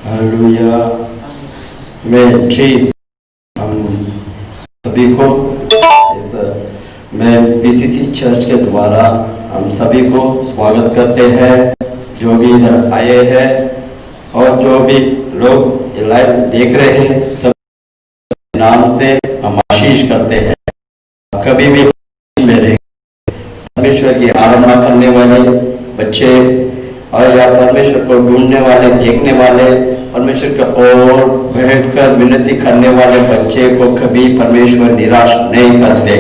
Hallelujah. मैं चीज हम सभी को इस मैं पीसीसी चर्च के द्वारा हम सभी को स्वागत करते हैं, जो भी इधर आए हैं और जो भी लोग लाइव देख रहे हैं, सब नाम से हम आशीष करते हैं। कभी भी मेरे परमेश्वर की आराधना करने वाले बच्चे और या परमेश्वर को ढूंढने वाले, देखने वाले, परमेश्वर का ओर बैठकर विनती करने वाले बच्चे को कभी परमेश्वर निराश नहीं करते।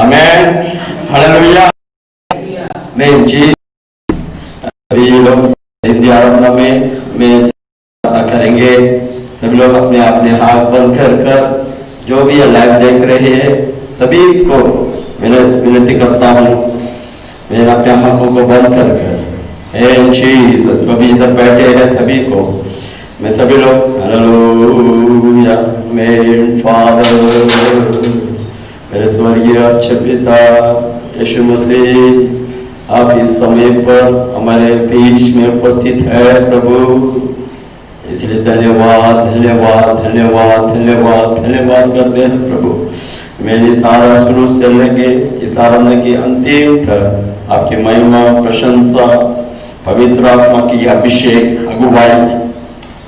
आमीन, हालेलुया। मैं जी सभी लोग हिंदी आराधना में करेंगे। सभी लोग अपने अपने हाथ बंद कर जो भी लाइव देख रहे हैं सभी को मैं विनती करता हूँ, मैं अपने आंखों को बंद कर चीज जो भी इधर बैठे हैं सभी को मैं सभी लोग हालेलुया। मेरे फादर, मेरे स्वर्गीय अच्छे पिता यीशु मसीह, आप इस समय पर हमारे बीच में उपस्थित है प्रभु, इसलिए धन्यवाद धन्यवाद धन्यवाद धन्यवाद धन्यवाद करते हैं प्रभु। मेरी सारा शुरू से लेके इस आराधना की अंतिम तक आपकी महिमा, प्रशंसा, पवित्र आत्मा की अभिषेक, अगुवाई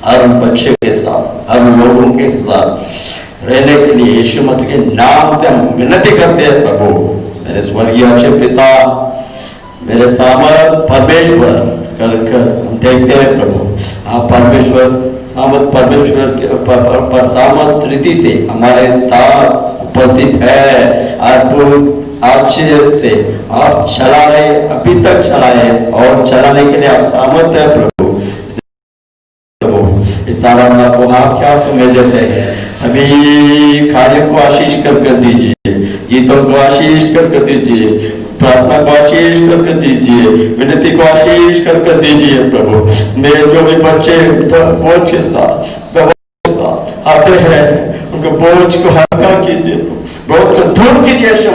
हर बच्चे के साथ, हर लोगों के साथ रहने के लिए यीशु मसीह के नाम से हम विनती करते हैं प्रभु। मेरे स्वर्गीय अच्छे पिता, मेरे सामर्थ परमेश्वर कर हम देखते हैं प्रभु, आप परमेश्वर परमेश्वर के सामर्थ स्थिति से हमारे साथ उपस्थित है। अद्भुत आश्चर्य से आप चलाए, अभी तक चलाए और चलाने के लिए आप सामर्थ है प्रभु। इस आराधना को आप क्या तुम्हें देते हैं, सभी कार्यों को आशीष कर दीजिए, गीतों को आशीष कर दीजिए, प्रार्थना को आशीष कर दीजिए, विनती को आशीष कर दीजिए प्रभु। मेरे जो भी बच्चे बोझ के साथ आते हैं उनके बोझ को हल्का कीजिए, बोझ को दूर कीजिए से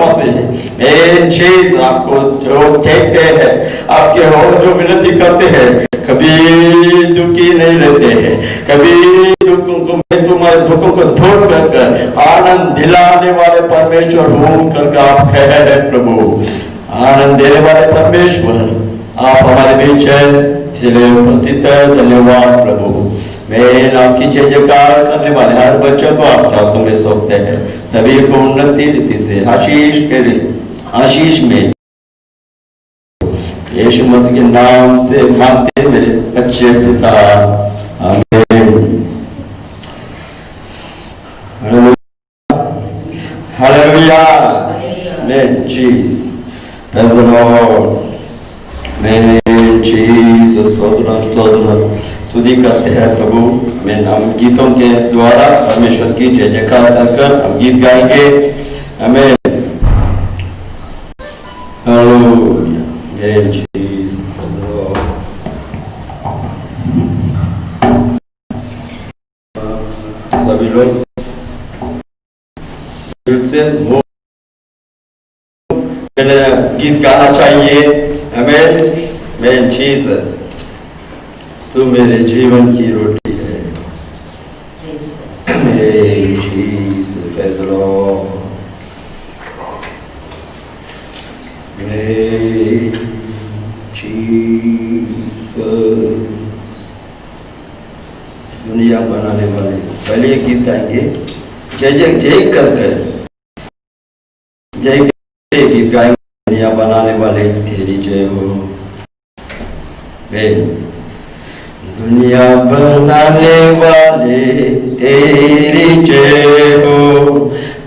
चीज आपको जो देखते हैं, आपके हो जो विनती करते हैं, कभी दुखी नहीं रहते हैं, कभी तुम्हारे दुखों को दूर कर आनंद दिलाने वाले परमेश्वर हूं करके आप कह रहे प्रभु। आनंद देने वाले परमेश्वर आप हमारे बीच है, इसलिए उपस्थित है। धन्यवाद प्रभु। मैं आपकी जय जयकार करने वाले हर बच्चों को आप हाथों में सौंपते हैं, सभी को उन्नति रीति से आशीष में यीशु मसीह के नाम से मांगते मेरे अच्छे पिता, आमीन। हालेलुया। मैं चीज स्तुति करते हैं प्रभु। मैं नाम गीतों के द्वारा परमेश्वर की जय जयकार कर हम गीत गाएंगे। हमें सभी लोग से गीत गाना चाहिए। हमें मैं जीसस, तू मेरे जीवन की रोटी है। दुनिया बनाने वाले पहले गीत गाएंगे, जय जय जय कर जय गीत गाएंगे। दुनिया बनाने वाले तेरी जय हो। दुनिया बनाने वाले तेरी जय हो,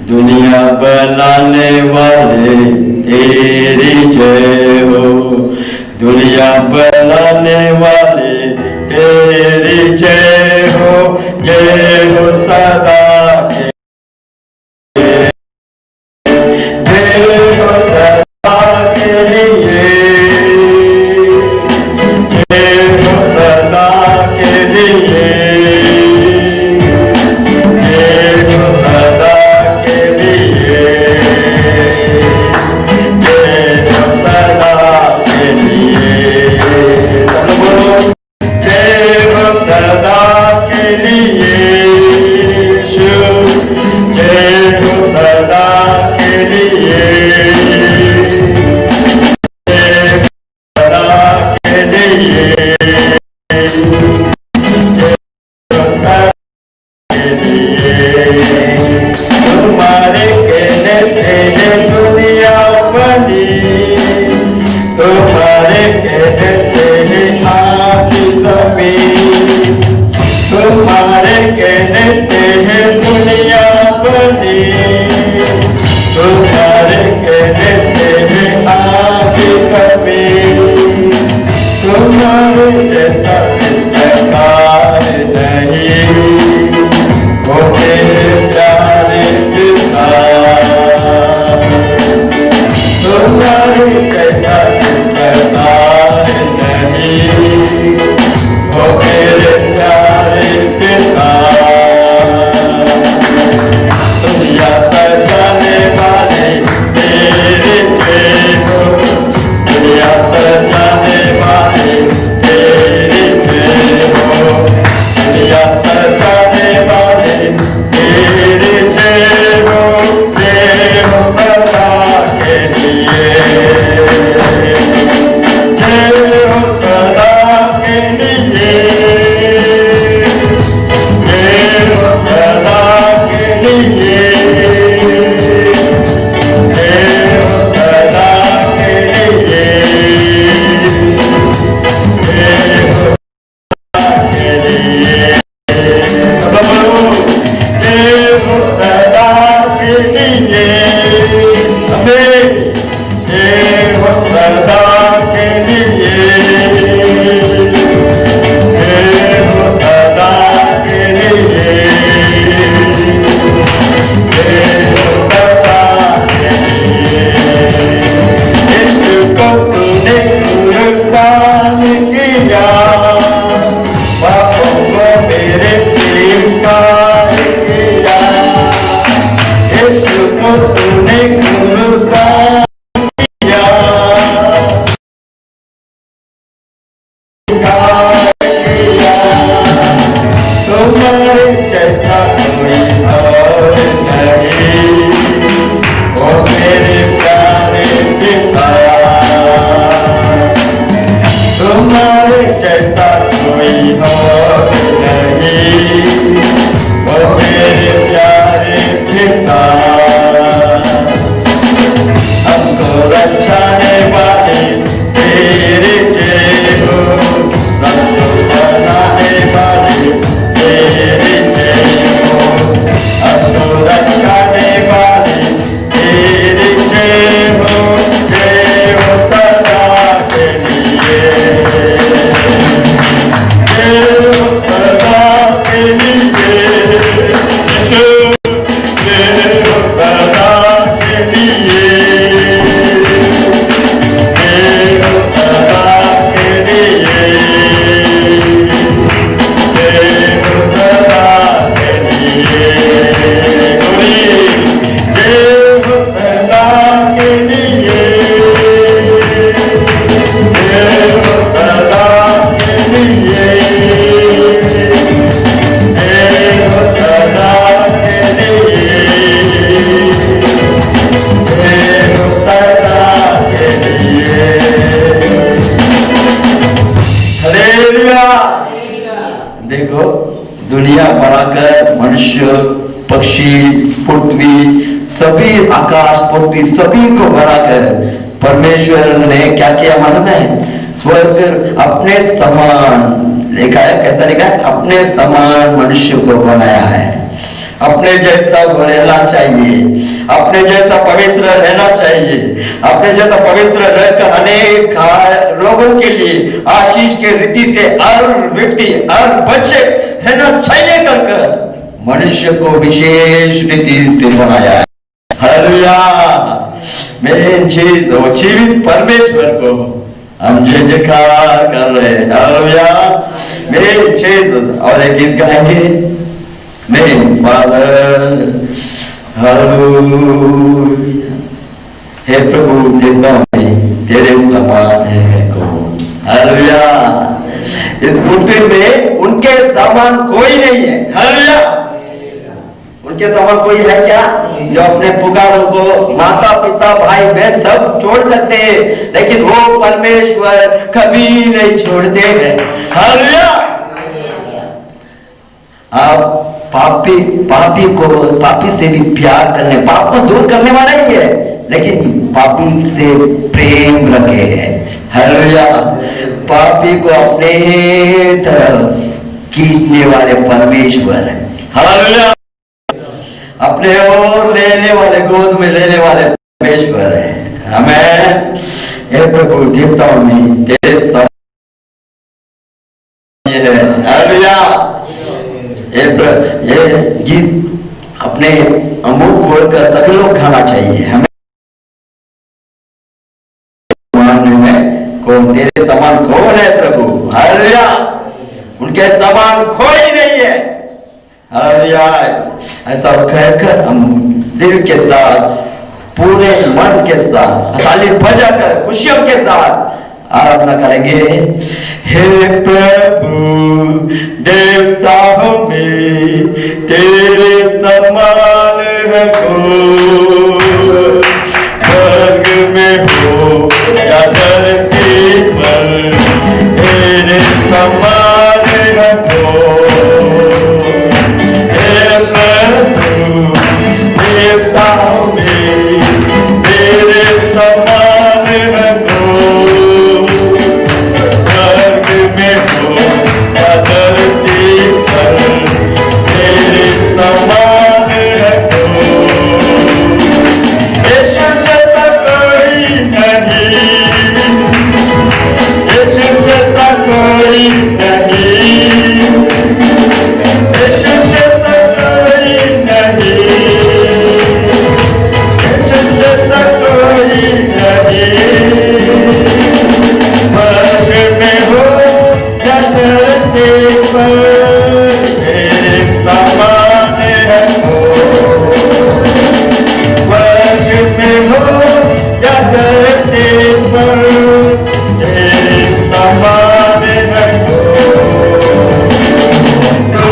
दुनिया बनाने वाले तेरी जय हो, दुनिया बनाने वाले तेरी जय हो सदा के, जय हो सदा के लिए, जय हो सदा के लिए, जय हो सदा के लिए, जय हो सदा तुम्हारे कहते हैं आदि जमीन, तुम्हारे कहने से है दुनिया बनी, तुम्हारे कहने से है आदि जमीन, तुम्हारे जैसा प्रकार नहीं, वो मेरे प्यारे पिता, तुम्हारे जैसा प्रकार नहीं, वो मेरे प्यारे पिता। दुनिया सजाने वाले तेरे हो, दुनिया सजाने वाले तेरे हो, दुनिया सजाने वाले तेरे हो, सदा के लिए, सदा के लिए, सदा के लिए, देखो दुनिया बनाकर मनुष्य, पक्षी, पृथ्वी, सभी आकाश, पृथ्वी, सभी को बनाकर परमेश्वर ने क्या किया मालूम है? स्वर्ग अपने समान लिखा है, कैसा लिखा है? अपने समान मनुष्य को बनाया है। अपने जैसा रहना चाहिए, अपने जैसा पवित्र रहना चाहिए, अपने जैसा पवित्र रहकर अनेक लोगों के लिए आशीष के रीति से हर व्यक्ति, हर बच्चे रहना चाहिए कर मनुष्य को विशेष रीति से बनाया है। हालेलुया। मेन चीज वो जीवित परमेश्वर को हम जय जयकार कर रहे हैं। हालेलुया। मेन चीज और एक गीत गाएंगे, मेन फादर हालेलुया। हे प्रभु तेरे समान है कौन? हालेलुया। इस पृथ्वी में उनके समान कोई नहीं है। हालेलुया। उनके समान कोई है क्या? जो अपने पुकारों को माता पिता भाई बहन सब छोड़ सकते हैं, लेकिन वो परमेश्वर कभी नहीं छोड़ते हैं। हालेलुया। आप पापी को पापी से भी प्यार करने, पाप को दूर करने वाला ही है, लेकिन पापी से प्रेम रखे है। हालेलुया। पापी को अपने तरफ खींचने वाले परमेश्वर है। हालेलुया। अपने ओर लेने वाले, गोद में लेने वाले परमेश्वर है। आमीन। हे प्रभु, देवताओं में तेरे सब ये है। हालेलुया। ये गीत अपने मुंह खोलकर सभी लोग खाना चाहिए। हमें मानने में कौन तेरे समान कौन है प्रभु? हालेलुया। उनके समान कोई नहीं है। हालेलुया। ऐसा कहकर हम दिल के साथ, पूरे मन के साथ, ताली बजाकर खुशियों के साथ आराधना करेंगे। हे प्रभु, देवताओं में तेरे समान है कोई, स्वर्ग में हो या धरती पर, तेरे समान है कोई। हे प्रभु, देवताओं में तेरे समान है कोई, स्वर्ग में हो या धरती पर, तेरे समान है कोई। यीशु जैसा कोई नहीं, यीशु जैसा कोई नहीं, यीशु जैसा कोई नहीं, यीशु जैसा कोई नहीं। स्वर्ग में हो या धरती पर, तेरे समान है कोई। स्वर्ग में हो या धरती पर, तेरे समान है कोई। तू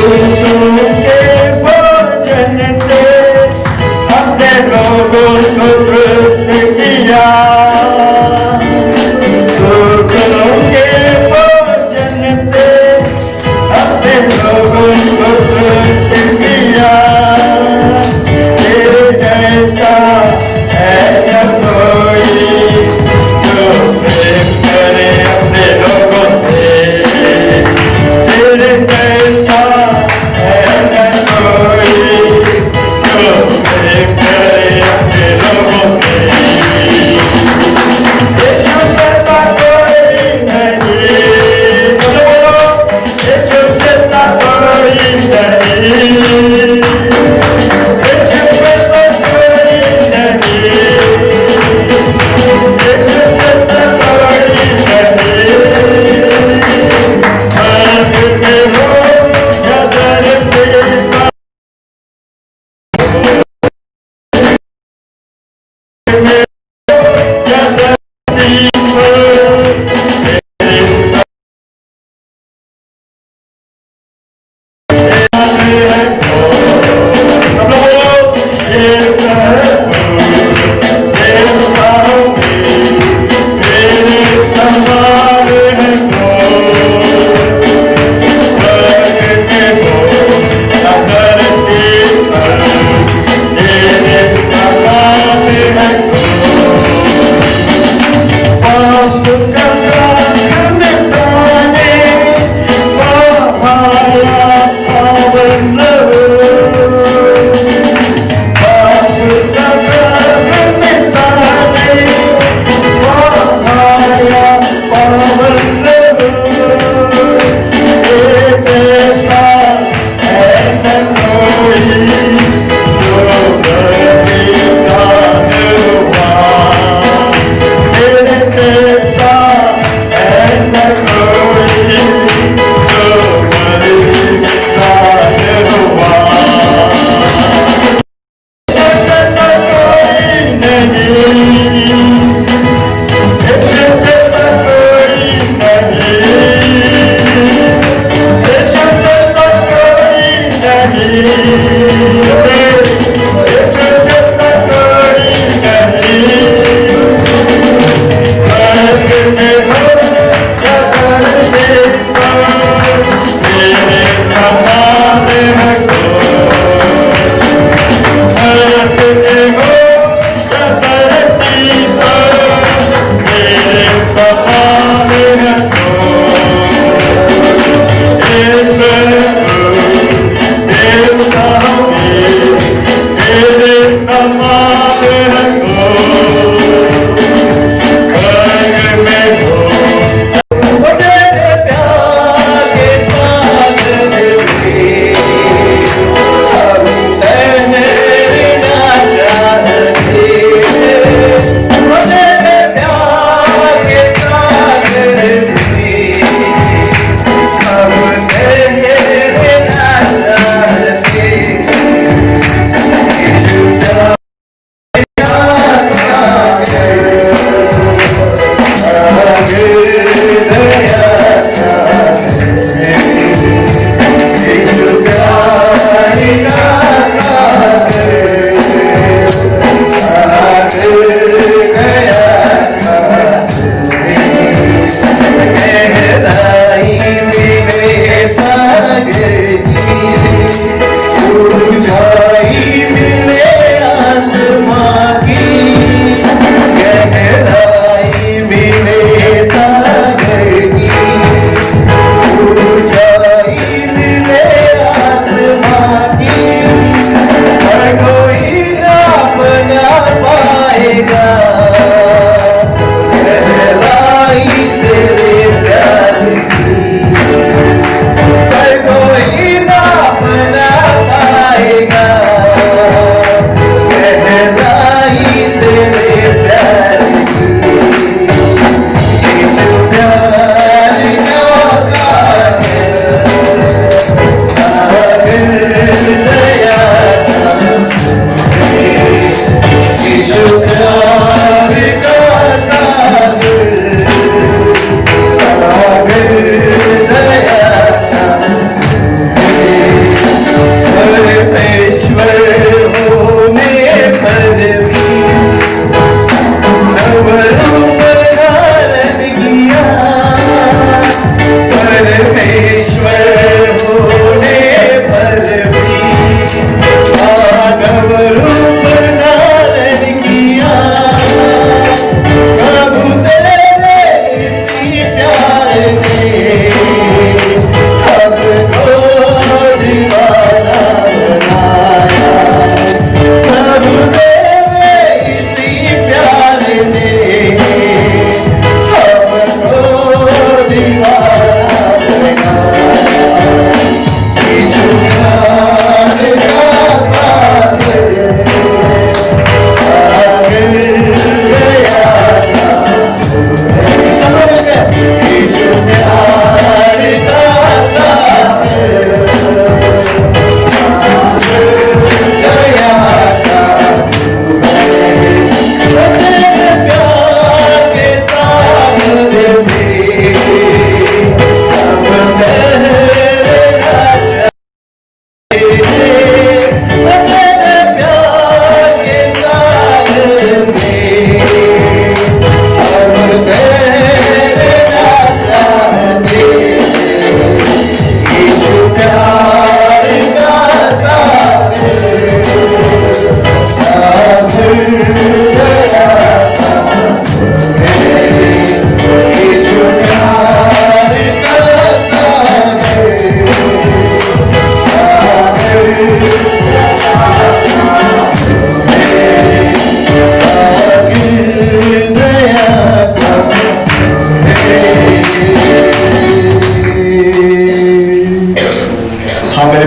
के भोजन से अपने लोगों को तृप्त किया, दूसरों के भोजन से अपने लोगों को तृप्त किया। तेरे जैसा है न कोई जो प्रेम करे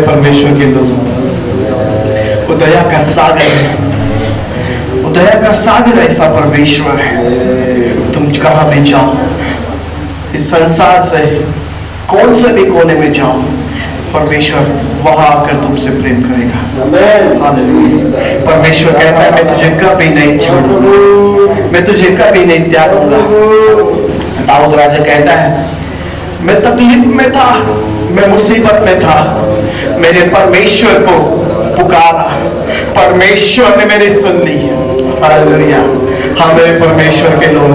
परमेश्वर के लोग, वो दया का सागर है, वो दया का सागर ऐसा परमेश्वर है। तुम कहाँ भी जाओ, इस संसार से कौन से भी कोने में जाओ, परमेश्वर वहां आकर तुमसे प्रेम करेगा। हालेलुया। परमेश्वर कहता है मैं तुझे कभी नहीं छोड़ूंगा, मैं तुझे कभी नहीं त्यागूंगा। दाऊद राजा कहता है मैं तकलीफ में था, मैं मुसीबत में था, मेरे परमेश्वर को पुकारा, परमेश्वर ने मेरी सुन ली। हालेलुया। हाँ मेरे परमेश्वर के लोग,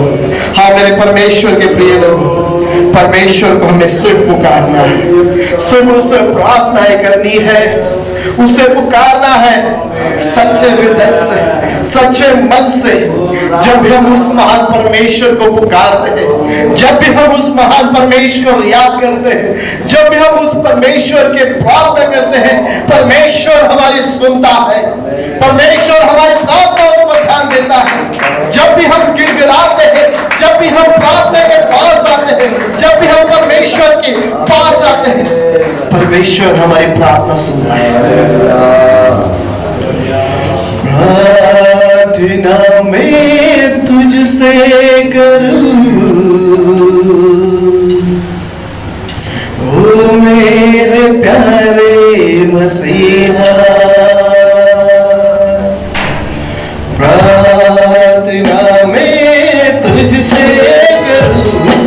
हाँ मेरे परमेश्वर के प्रिय लोग, परमेश्वर को हमें सिर्फ पुकारना है, सिर्फ उससे प्रार्थनाएं करनी है, उसे पुकारना है सच्चे हृदय से, सच्चे मन से। जब भी हम उस महान परमेश्वर को पुकारते हैं, जब भी हम उस महान परमेश्वर को याद करते हैं, जब भी हम उस परमेश्वर के प्रार्थना करते हैं, परमेश्वर हमारी सुनता है, परमेश्वर हमारी प्रार्थनाओं पर ध्यान देता है। जब भी हम गिड़गिड़ाते हैं, जब भी हम प्रार्थना के पास आते हैं, जब भी हम परमेश्वर के पास आते हैं, परमेश्वर हमारी प्रार्थना सुनता है। प्रार्थना में तुझसे करूं, ओ मेरे प्यारे मसीहा, प्रार्थना में तुझसे करूं,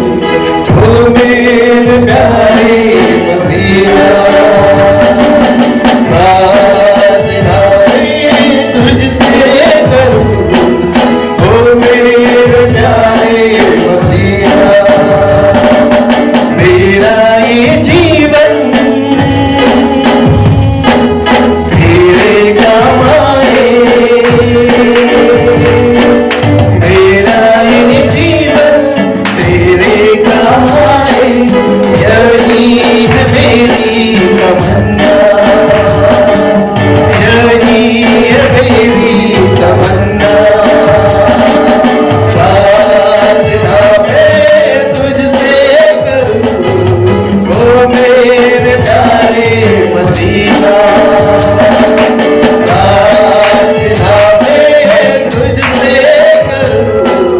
मेरी तमन्ना, यही है मेरी तमन्ना। प्रार्थना मैं तुझसे करूं, ओ मेरे प्यारे मसीहा। प्रार्थना मैं तुझसे करूं,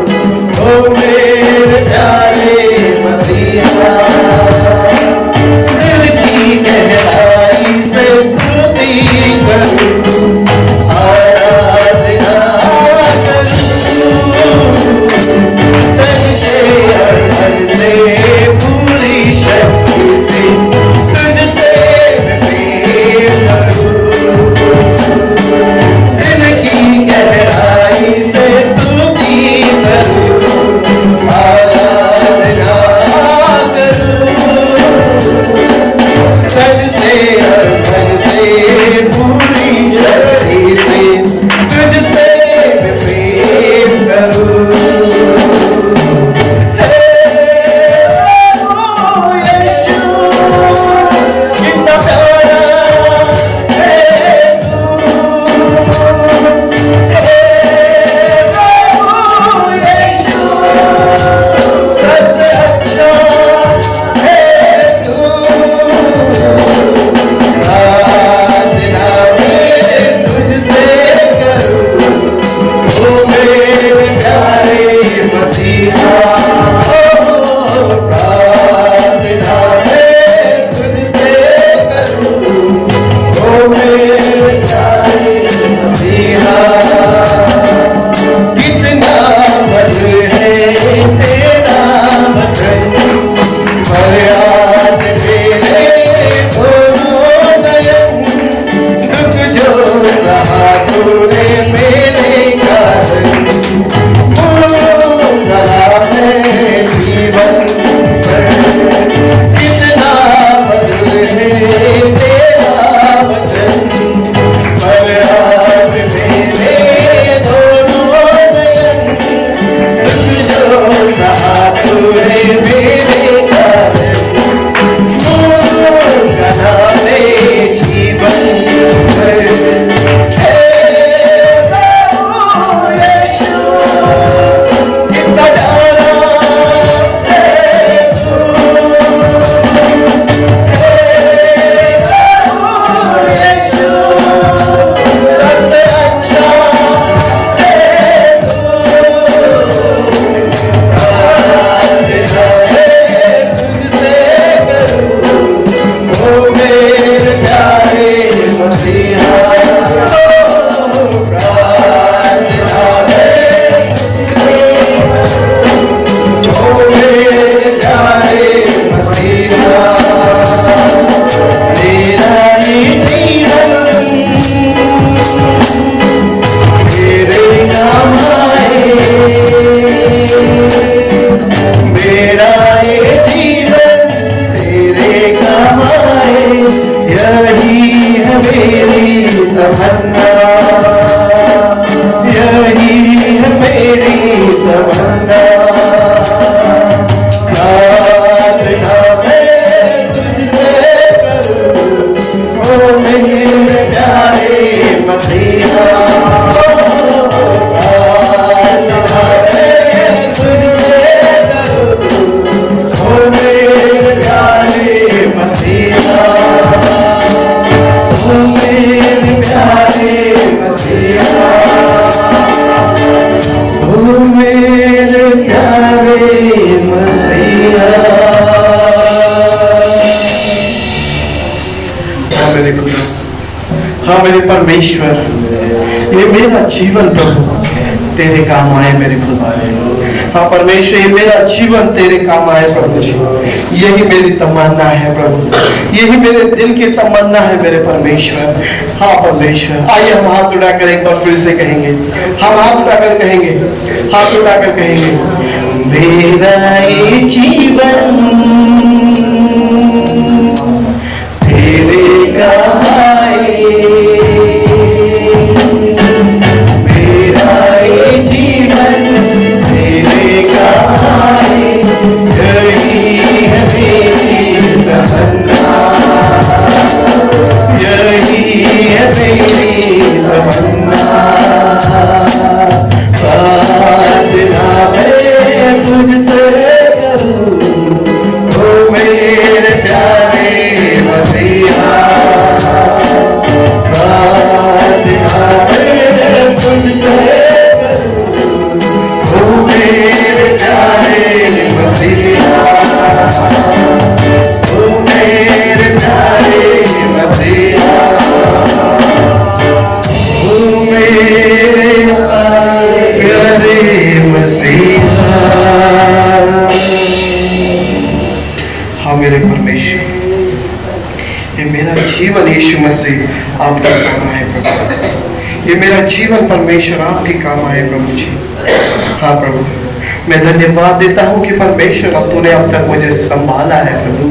ओ मेरे प्यारे मसीहा। दिल की गहराई से स्तुति करूं, आराधना करूं, सच्चे अर्थन से पूरी शक्ति से तुझसे मैं प्रेम करूं। दिल की गहराई से स्तुति करूं, आराधना करूं, सच्चे अर्थन से पूरी शक्ति से तुझसे मैं प्रेम करूं। हाँ मेरे परमेश्वर, ये मेरा जीवन प्रभु तेरे काम आए मेरे खुदा। हाँ परमेश्वर, ये मेरा जीवन तेरे काम आए प्रभु जी। यही मेरी तमन्ना है प्रभु, यही मेरे दिल की तमन्ना है मेरे परमेश्वर। हाँ परमेश्वर, आइए हम हाथ उठाकर एक बार फिर से कहेंगे, हम हाथ उठाकर कहेंगे, हाथ उठाकर कहेंगे, मेरा ये जीवन तेरे काम आए, मेरा ये जीवन तेरे काम आए, यही है मेरी तमन्ना। मेरे परमेश्वर। ये मेरा जीवन यीशु मसीह आपके काम आए प्रभु। ये मेरा जीवन परमेश्वर आपके काम आए प्रभु जी। हाँ प्रभु, मैं धन्यवाद देता हूँ कि परमेश्वर अब तूने अब तक मुझे संभाला है प्रभु।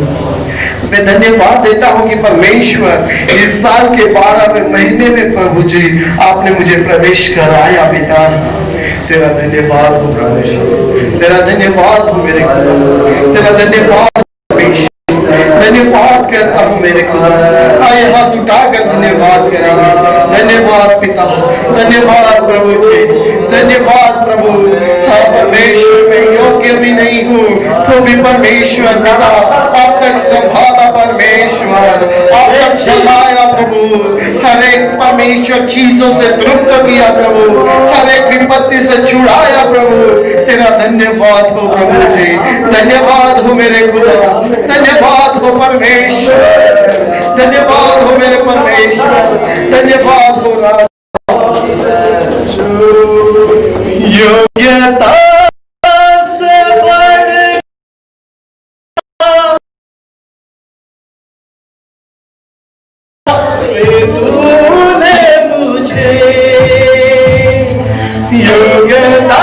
मैं धन्यवाद देता हूँ कि परमेश्वर इस साल के 12वें महीने में प्रभु जी आपने मुझे प्रवेश कराया पिता। तेरा धन्यवाद हो प्रभु, तेरा धन्यवाद हो मेरे खुदा, तेरा धन्यवाद परमेश्वर। धन्यवाद करता हूँ मेरे खुदा, आए हाथ उठाकर धन्यवाद करेंगे। धन्यवाद पिता, धन्यवाद प्रभु जी, धन्यवाद प्रभु। हाँ परमेश्वर, मैं योग्य भी नहीं हूँ तो भी परमेश्वर बड़ा अब तक संभाला परमेश्वर, अब तक चलाया प्रभु। हर एक परमेश्वर चीजों से तृप्त किया प्रभु, हर एक विपत्ति से छुड़ाया प्रभु। तेरा धन्यवाद हो प्रभु जी, धन्यवाद हो मेरे खुदा, धन्यवाद हो परमेश्वर, धन्यवाद हो मेरे परमेश्वर, धन्यवाद हो राजा। योग्यता से बढ़ तूने मुझे योग्यता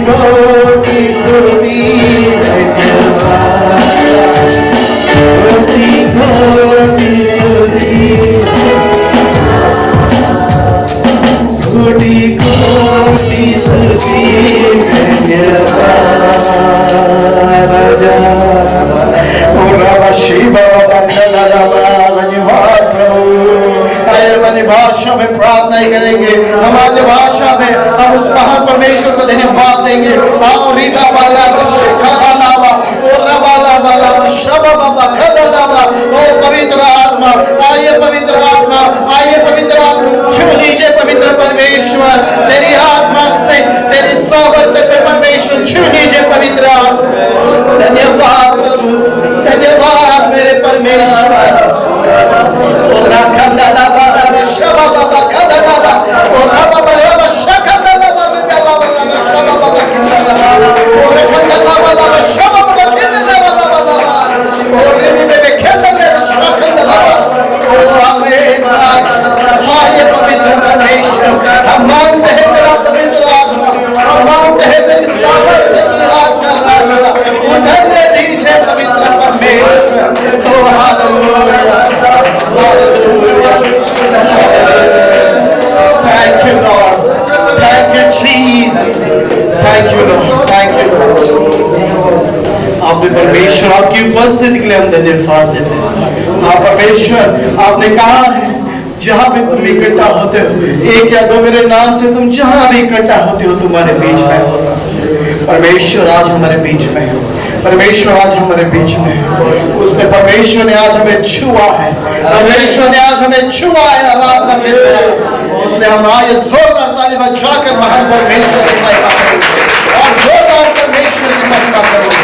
कोटि स्तुति धन्यवाद, कोटि कोटि स्तुति, कोटि कोटि स्तुति धन्यवाद। शिव धन्यवाद प्रभु। अपनी भाषा में प्रार्थना करेंगे, हमारी भाषा में हम उस महान परमेश्वर को धन्यवाद देंगे। आओ रीता वाला लावा और रवाला वाला शबा बाबा खदा लावा। ओ पवित्र आत्मा आइए, पवित्र आत्मा आइए, पवित्र आत्मा छू लीजिए पवित्र परमेश्वर, तेरी आत्मा से, तेरी सोबत से परमेश्वर छू लीजिए पवित्र आत्मा। धन्यवाद प्रभु, धन्यवाद मेरे परमेश्वर। हम मांगते हैं तेरा पवित्र आत्मा, हम मांगते हैं तेरी सामर्थ्य की आशा उधर दीजिए पवित्र परमेश्वर। Oh hallelujah, thank you lord, thank you Jesus, thank you lord, thank you lord. आपने परमेश्वर आपकी उपस्थिति के लिए हम धन्यवाद देते हैं। आप परमेश्वर, आपने कहा है जहां भी तुम इकट्ठा होते हो, एक या दो मेरे नाम से तुम जहां भी इकट्ठा होते हो, तुम्हारे बीच में होता। परमेश्वर आज हमारे बीच में है, परमेश्वर आज हमारे बीच में है। उसने परमेश्वर ने आज हमें छुआ है, परमेश्वर ने आज हमें छुआ है आराधना में, इसलिए हम आए जोरदार ताली बजाकर महान परमेश्वर की महिमा करेंगे और जोरदार परमेश्वर की महिमा करेंगे।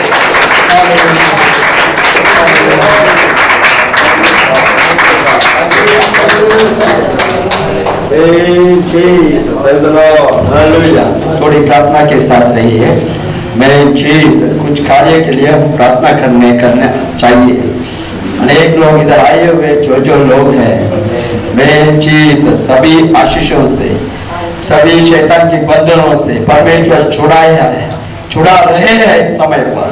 थोड़ी प्रार्थना के साथ रही है। मैं चीज कुछ कार्य के लिए प्रार्थना करना चाहिए। अनेक लोग इधर आए हुए जो लोग हैं, मैं चीज सभी आशीषों से, सभी शैतान के बंधनों से परमेश्वर छुड़ा रहे हैं इस समय पर।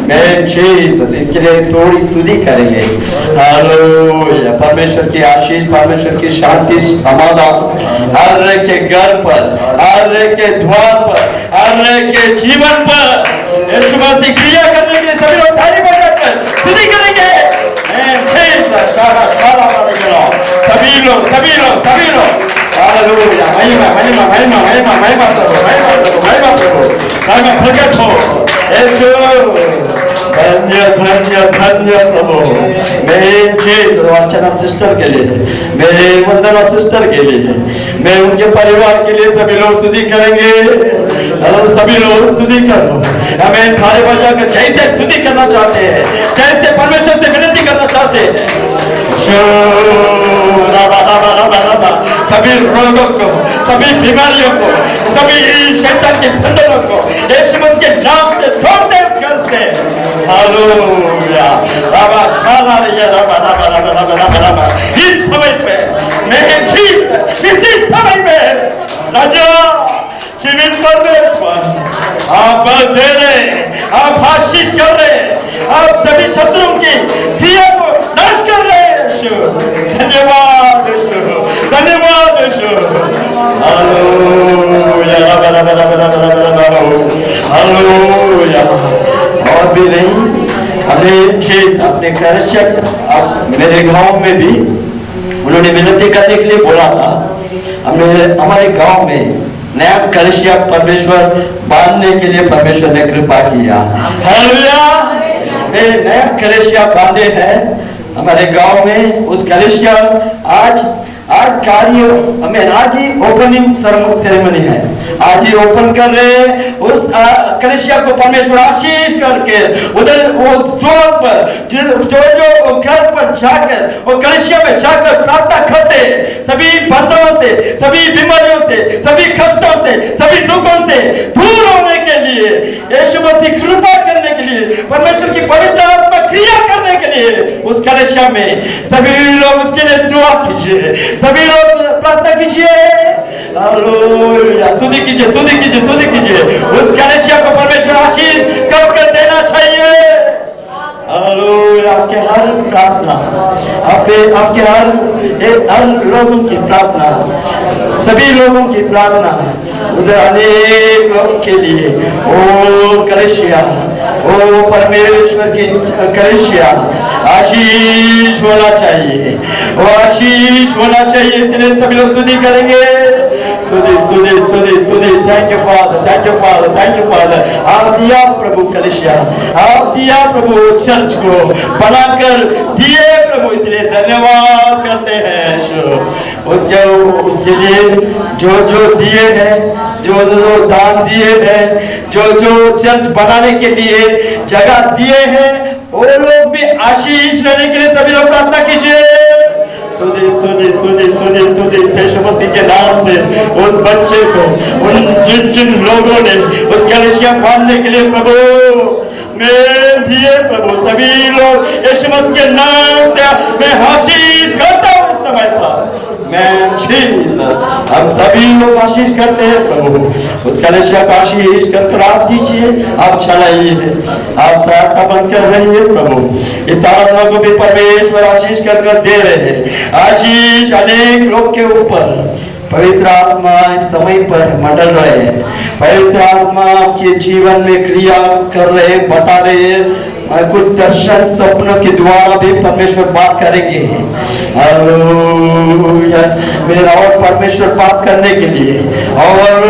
मैं चीज इसके लिए थोड़ी स्तुति करेंगे। हालेलुया, परमेश्वर की आशीष, परमेश्वर की शांति, समाधान हर के घर पर, हर के द्वार पर, हर के जीवन पर यीशु मसीह क्रिया करने के लिए सभी लोग ताली बजाकर स्तुति करेंगे। सभी लोग हालेलुया, महिमा महिमा महिमा महिमा महिमा प्रभु, महिमा प्रभु, महिमा प्रभु, महिमा प्रकट हो। यीशु धन्य धन्य धन्य प्रभु। मैं अर्चना सिस्टर के लिए, मेरे वंदना सिस्टर के लिए, मैं उनके परिवार के लिए सभी लोग स्तुति करेंगे। सभी लोग स्तुति करो, हमें थाली बजाकर जैसे स्तुति करना चाहते हैं, जैसे परमेश्वर से विनती करना चाहते हैं। सभी रोगों को, सभी बीमारियों को, सभी शैतान के बंधनों को यीशु मसीह के नाम से तोड़ते करते। हालेलुया, बाबा शाला रे बाबा बाबा। इस समय पे मैं जीत, इसी समय में राजा जीवित परमेश्वर आप दे रहे, आप आशीष कर रहे, आप सभी शत्रुओं की क्रिया को नाश कर रहे हैं। धन्यवाद यीशु, धन्यवाद यीशु। Hallelujah, hallelujah. और भी नहीं, अपने कर्षक मेरे गांव में भी उन्होंने विनती करने के लिए बोला था। हमारे गांव में नया कलशिया परमेश्वर बांधने के लिए परमेश्वर ने कृपा किया। हालेलुया, वे नया कलशिया बांधे हैं हमारे गांव में। उस कलशिया आज कार्य हमें आज ही ओपनिंग सेरेमनी है, आज ही ओपन कर रहे हैं। उस कलशिया को परमेश्वर आशीष करके उधर वो स्टोर पर जो घर पर जाकर वो कलशिया में जाकर प्रार्थना करते, सभी बंधनों से, सभी बीमारियों से, सभी कष्टों से, सभी दुखों से दूर होने के लिए, यीशु मसीह कृपा करने के लिए, परमेश्वर की पवित्र आत्मा क्रिया करने के लिए उस कलशिया में सभी लोग उसके लिए दुआ कीजिए, सभी लोग प्रार्थना कीजिए। हालेलुया, स्तुति कीजिए, स्तुति कीजिए, स्तुति कीजिए। उस कलशिया आपके हर प्रार्थना, आपके हर लोगों की प्रार्थना, सभी लोगों की प्रार्थना, उधर अनेक लोगों के लिए ओ कलेशिया, ओ परमेश्वर की कलेशिया आशीष होना चाहिए, वो आशीष होना चाहिए। इसलिए सभी लोग स्तुति करेंगे। स्तुति स्तुति स्तुति स्तुति। Thank you father, thank you father, thank you father. आप दिया प्रभु कलेशिया, आप दिया प्रभु चर्च को बनाकर दिए प्रभु, इसलिए धन्यवाद करते हैं। उसके लिए जो दिए हैं, जो दान दिए हैं, जो चर्च बनाने के लिए जगह दिए हैं, वो लोग भी आशीष रहने के लिए सभी लोग प्रार्थना कीजिए। स्तुति स्तुति स्तुति स्तुति स्तुति। यीशु मसीह के नाम से उस बच्चे को, उन जिन लोगों ने उस कलेशिया बांधने के लिए प्रभु मैं दिए प्रभु, सभी लोग यीशु मसीह के नाम से मैं आशीष करता हूँ इस समय पर। हम सभी लोग आशीष करते हैं प्रभु, उस कलेशिया का आशीष कर आप दीजिए, आप चलाइए, आप सहायता बनकर रहिए प्रभु। इस आराधना को भी परमेश्वर आशीष कर दे रहे हैं। आशीष अनेक लोग के ऊपर पवित्र आत्मा इस समय पर मंडल रहे हैं। पवित्र आत्मा आपके जीवन में क्रिया कर रहे, बता रहे हैं। कुछ दर्शन सपनों के द्वारा भी परमेश्वर बात करेंगे। मेरा और परमेश्वर बात करने के लिए, और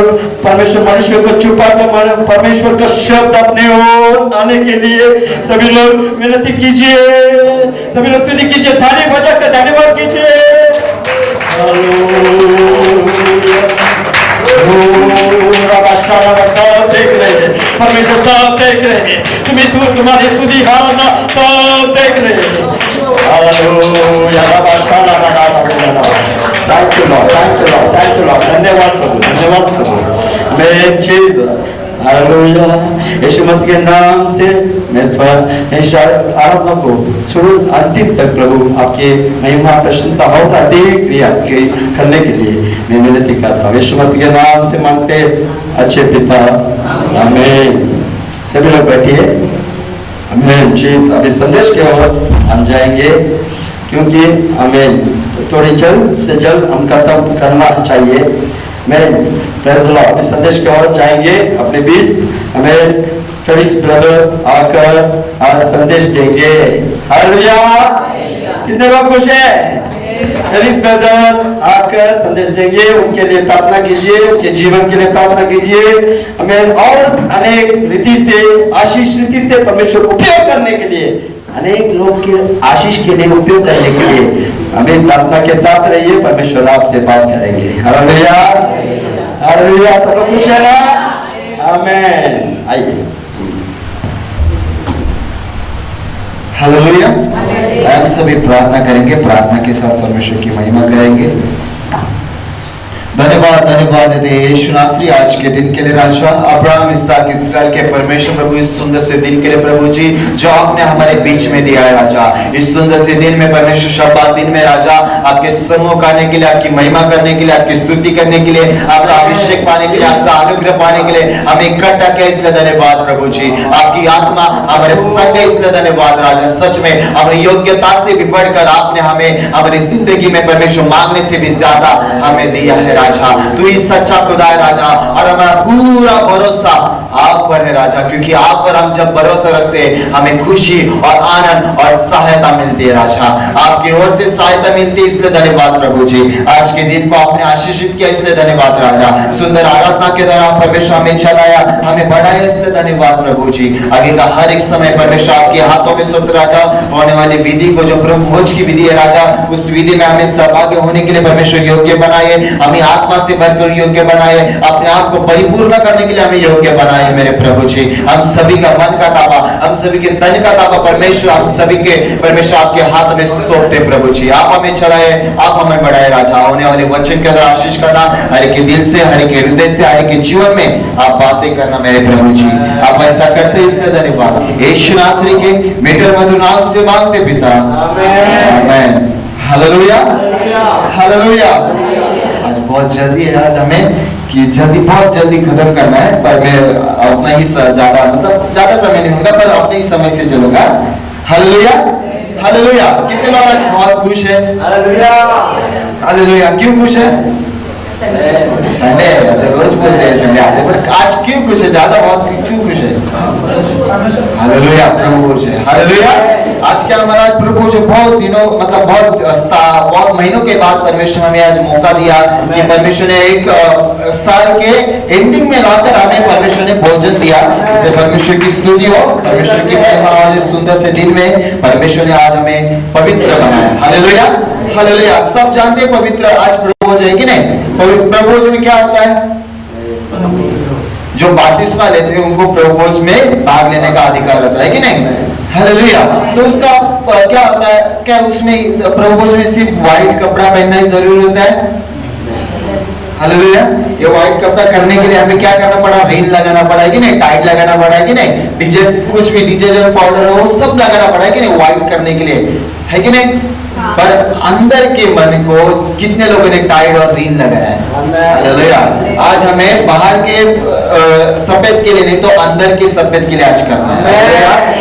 परमेश्वर मनुष्य को छुपा कर परमेश्वर का शब्द अपने ओर आने के लिए सभी लोग विनती कीजिए, सभी लोग स्तुति कीजिए, थाली बजा कर धन्यवाद कीजिए। देख रहे हैं परमेश्वर, सब देख रहे हैं, तुम्हारी स्तुति आराधना सब देख रहे हैं। Thank you lord, thank you lord, thank you Lord. धन्यवाद प्रभु, धन्यवाद प्रभु। मैं एक चीज हालेलुया यीशु मसीह के नाम से मैं इस आराधना को शुरू अंतिम तक प्रभु आपके महिमा प्रशंसा और अधिक क्रिया करने के लिए मैं विनती करता हूँ। यीशु मसीह के नाम से मांगते अच्छे पिता, आमीन। सभी लोग बैठिए। आमीन। चीज अभी संदेश की ओर हम जाएंगे, क्योंकि हमें थोड़ी जल्द से जल्द हम खत्म करना चाहिए। मैं प्रेज़ संदेश की ओर जाएंगे। अपने बीच हमें फेलिक्स ब्रदर आकर आज संदेश देंगे। हालेलुया। कितने लोग खुश हैं? फेलिक्स ब्रदर आकर संदेश देंगे। उनके लिए प्रार्थना कीजिए, उनके जीवन के लिए प्रार्थना कीजिए। हमें और अनेक रीति से, आशीष रीति से परमेश्वर उपयोग करने के लिए, अनेक लोग के आशीष के लिए उपयोग करने के लिए हमें प्रार्थना के साथ रहिए। परमेश्वर आपसे बात करेंगे। Hallelujah, hallelujah. सब लोग खुश है ना? आमीन। आइए। हालेलुया। हम सभी प्रार्थना करेंगे, प्रार्थना के साथ परमेश्वर की महिमा करेंगे। धन्यवाद, धन्यवाद यीशु नासरी आज के दिन के लिए राजा। अब्राहम, इसहाक, इस्राएल के परमेश्वर प्रभु, इस सुंदर से दिन के लिए प्रभु जी जो आपने हमारे बीच में दिया है राजा। इस सुंदर से दिन में परमेश्वर शब्द दिन में राजा आपके सम्मुख आने के लिए, आपकी महिमा करने के लिए, आपकी स्तुति करने के लिए, आपका अभिषेक पाने के लिए, आपका अनुग्रह पाने के लिए हमें इकट्ठा किया, इसलिए धन्यवाद प्रभु जी। आपकी आत्मा हमारे संग है, इसलिए धन्यवाद राजा। सच में हमारी योग्यता से भी बढ़कर आपने हमें हमारी जिंदगी में परमेश्वर मांगने से भी ज्यादा हमें दिया है राजा। तू ही सच्चा खुदा है राजा, और हमारा पूरा भरोसा आप पर है राजा, क्योंकि आप पर हम जब भरोसा रखते हैं हमें खुशी और आनंद और सहायता मिलती है राजा। आपकी ओर से सहायता मिलती है, इसलिए धन्यवाद प्रभु जी। आज के दिन को आपने आशीषित किया, इसलिए धन्यवाद राजा। सुंदर आराधना के दौरान परमेश्वर हमें चलाया, हमें बढ़ाया, इसलिए धन्यवाद प्रभु जी। आगे का हर एक समय परमेश्वर आपके हाथों में सुंदर राजा। होने वाली विधि को जो प्रभु भोज की विधि है राजा, उस विधि में हमें सहभागी होने के लिए परमेश्वर योग्य बनाए, हमें आत्मा से भरकर योग्य बनाए, अपने आप को परिपूर्ण करने के लिए हमें योग्य बनाए मेरे प्रभु जी। हम सभी का मन का ताबा, हम सभी के तन का ताबा परमेश्वर हम सभी के परमेश्वर आपके हाथ में सौंपते प्रभु जी। आप हमें चलाए, आप हमें बढ़ाए राजा। होने वाले वचन के अंदर आशीष करना, हर एक दिल से, हर एक हृदय से, हर एक जीवन में आप बातें करना मेरे प्रभु जी। आप ऐसा करते इसलिए धन्यवाद। यीशु नासरी के मीठे मधुर नाम से मांगते पिता, आमीन। Hallelujah, hallelujah. आज बहुत जल्दी है, आज हमें कि जल्दी, बहुत जल्दी खत्म करना है, पर मैं अपना ही ज्यादा समय नहीं होगा, पर अपने ही समय से चलूंगा। हालेलुया। हालेलुया। कितने लोग आज बहुत खुश है? हालेलुया। क्यों खुश है? संडे है तो रोज बोल रहे हैं संडे आते, पर आज क्यों खुश है? ज्यादा बहुत क्यों खुश है? हालेलुया, प्रभु खुश है। हालेलुया। आज क्या हमारा आज प्रभु जो बहुत दिनों मतलब बहुत महीनों के बाद परमेश्वर हमें आज मौका दिया कि परमेश्वर ने एक साल के एंडिंग में लाकर हमें परमेश्वर ने भोजन दिया। इससे परमेश्वर की स्तुति हो, परमेश्वर की महिमा हो। इस सुंदर से दिन में परमेश्वर ने आज हमें पवित्र बनाया। Hallelujah, hallelujah. सब जानते हैं पवित्र आज प्रभु है कि नहीं? प्रभु में क्या होता है? जो बपतिस्मा लेते हैं उनको प्रभु में भाग लेने का अधिकार रहता है कि नहीं? हालेलुया। तो उसका क्या होता है? क्या उसमें प्रभु में सिर्फ व्हाइट कपड़ा पहनना ही जरूरी होता है? हालेलुया। ये व्हाइट कपड़ा करने के लिए हमें क्या करना पड़ा? रिन लगाना पड़ा है कि नहीं? टाइट लगाना पड़ा है कि नहीं? डीजे कुछ भी डिटर्जेंट पाउडर हो वो सब लगाना पड़ा है कि नहीं? व्हाइट करने के लिए, है कि नहीं? पर अंदर के मन को कितने लोगों ने टाइड और रीन लगाया है? हालेलुया। आज हमें बाहर के सफेद के लिए नहीं तो अंदर के सफेद के लिए आज करना है।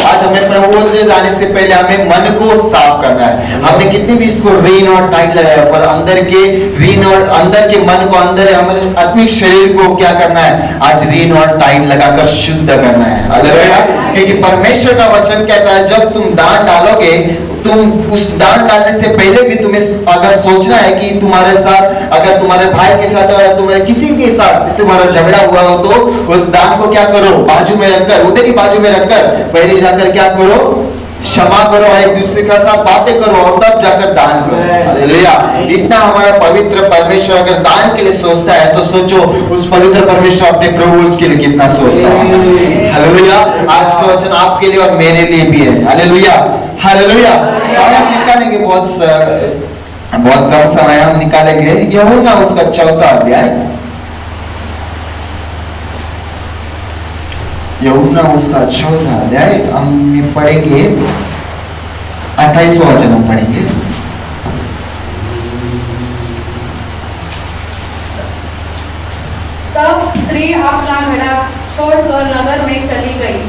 आज हमें प्रभु से जाने से पहले हमें मन को साफ करना है। हमने कितनी भी इसको रीन और टाइट लगाया, पर अंदर के रीन और अंदर के मन को, अंदर हमारे आत्मिक शरीर को क्या करना है? आज रीन और टाइट लगाकर शुद्ध करना है। हालेलुया। क्योंकि परमेश्वर का वचन कहता है जब तुम दान डालोगे, तुम उस दान डालने से पहले भी तुम्हें अगर सोचना है कि तुम्हारे साथ, अगर तुम्हारे भाई के साथ या तुम्हारे किसी के साथ तुम्हारा झगड़ा हुआ हो तो उस दान को क्या करो? बाजू में रखकर, उधर ही बाजू में रखकर पहले जाकर क्या करो? क्षमा करो, एक दूसरे के साथ बातें करो और तब जाकर दान करो। हालेलुया। इतना हमारा पवित्र परमेश्वर अगर दान के लिए सोचता है तो सोचो उस पवित्र परमेश्वर अपने प्रभु के लिए कितना सोचता है। हालेलुया। आज का वचन आपके लिए और मेरे लिए भी है। Hallelujah, hallelujah. और हम निकालेंगे बहुत कम समय हम निकालेंगे यूहन्ना उसका 4वां अध्याय, यूहन्ना उसका 4वां अध्याय हम पढ़ेंगे 28वां वचन हम पढ़ेंगे। तब स्त्री अपना घड़ा छोड़कर नगर में चली गई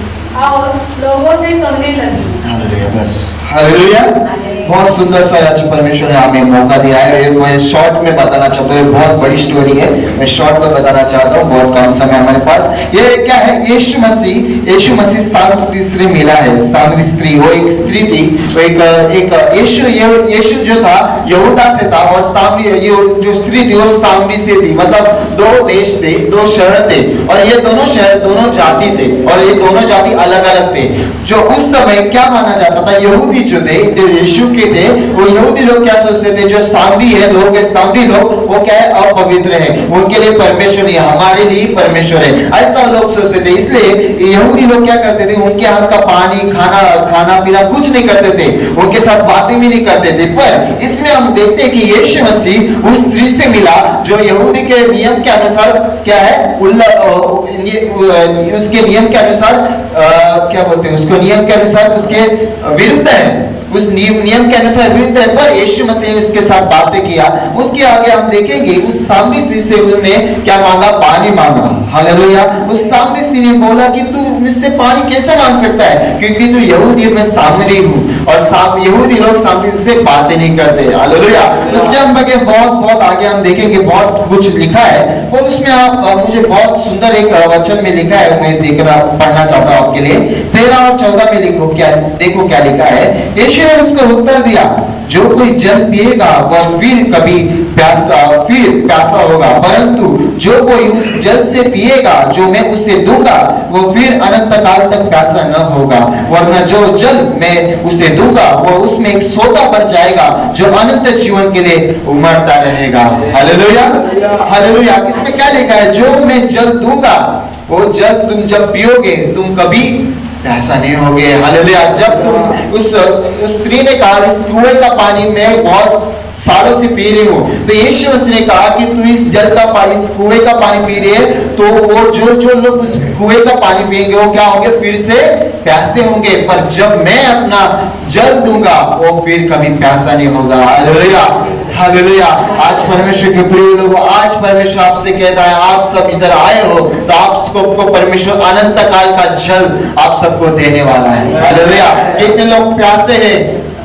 और लोगों से कहने लगी। हालेलुया। बस हालेलुया। बहुत सुंदर सा आज परमेश्वर ने हमें मौका दिया है। मैं शॉर्ट में बताना चाहता हूँ, बहुत बड़ी स्टोरी है, मैं शॉर्ट में बताना चाहता हूँ, बहुत कम समय हमारे पास। ये क्या है? यीशु मसीह सामरी स्त्री मिला है। सामरी स्त्री वो एक स्त्री थी, वो एक यीशु जो था यहूदा से था और सामरी ये जो स्त्री थी वो सामरी से थी। मतलब दो देश थे, दो शहर थे और ये दोनों शहर दोनों जाति थे और ये दोनों जाति अलग अलग थे। जो उस समय क्या माना जाता था? यहूदी जो थे, जो यीशु के थे, वो यहूदी लोग क्या सोचते थे? जो सामरी है लोग, सामरी लोग वो क्या है? अपवित्र है, उनके लिए परमेश्वर नहीं, हमारे लिए परमेश्वर है, ऐसा लोग सोचते थे। इसलिए यहूदी लोग क्या करते थे? उनके हाथ का पानी खाना पीना कुछ नहीं करते थे, उनके साथ बातें भी नहीं करते थे। पर इसमें हम देखते हैं कि यीशु मसीह उस स्त्री से मिला जो यहूदी के नियम के अनुसार क्या है? उसके नियम के अनुसार क्या बोलते हैं उसको? नियम के अनुसार उसके विरुद्ध है, उस नियम के अनुसार विरुद्ध है। पर यीशु मसीह ने उसके साथ बातें किया। उसके आगे हम देखेंगे उस सामरी स्त्री से उन्होंने क्या मांगा? पानी मांगा। हालेलुया। उस सामरी स्त्री ने बोला कि तू मुझसे पानी कैसे मांग सकता है? क्योंकि तू यहूदी, मैं सामरी हूँ और यहूदी लोग सामरी से बातें नहीं करते। हालेलुया। उसके हम बहुत आगे हम देखेंगे, बहुत कुछ लिखा है और उसमें आप मुझे बहुत सुंदर एक वचन में लिखा है, मैं पढ़ना चाहता हूँ आपके लिए। 13 और 14 में देखो क्या लिखा है। यीशु ने उसको उत्तर दिया, जो कोई जल पिएगा वह फिर प्यासा होगा, परंतु जो कोई उस जल से पिएगा जो मैं उसे दूंगा वो फिर अनंत काल तक प्यासा न होगा, वरना जो जल मैं उसे दूंगा वो उसमें एक सोता बन जाएगा जो अनंत जीवन के लिए उमड़ता रहेगा। Hallelujah, hallelujah. इसमें क्या लिखा है? जो मैं जल दूंगा वो जल तुम जब पियोगे तुम कभी ऐसा नहीं होगे। हालेलुया। जब तुम उस स्त्री ने कहा इस कुएं का पानी मैं बहुत सालों से पी रही हूँ, तो यीशु मसीह ने कहा कि तू इस जल का पानी, इस कुएं का पानी पी रही है, तो वो जो लोग उस कुएं का पानी पिएंगे वो क्या होंगे? फिर से प्यासे होंगे। पर जब मैं अपना जल दूंगा वो फिर कभी प्यासा नहीं होगा। Hallelujah, hallelujah. आज परमेश्वर के प्रिय लोगों, आज परमेश्वर आपसे कहता है, आप सब इधर आए हो तो आप सबको परमेश्वर अनंत काल का जल आप सबको देने वाला है। हालेलुया। कितने लोग प्यासे हैं?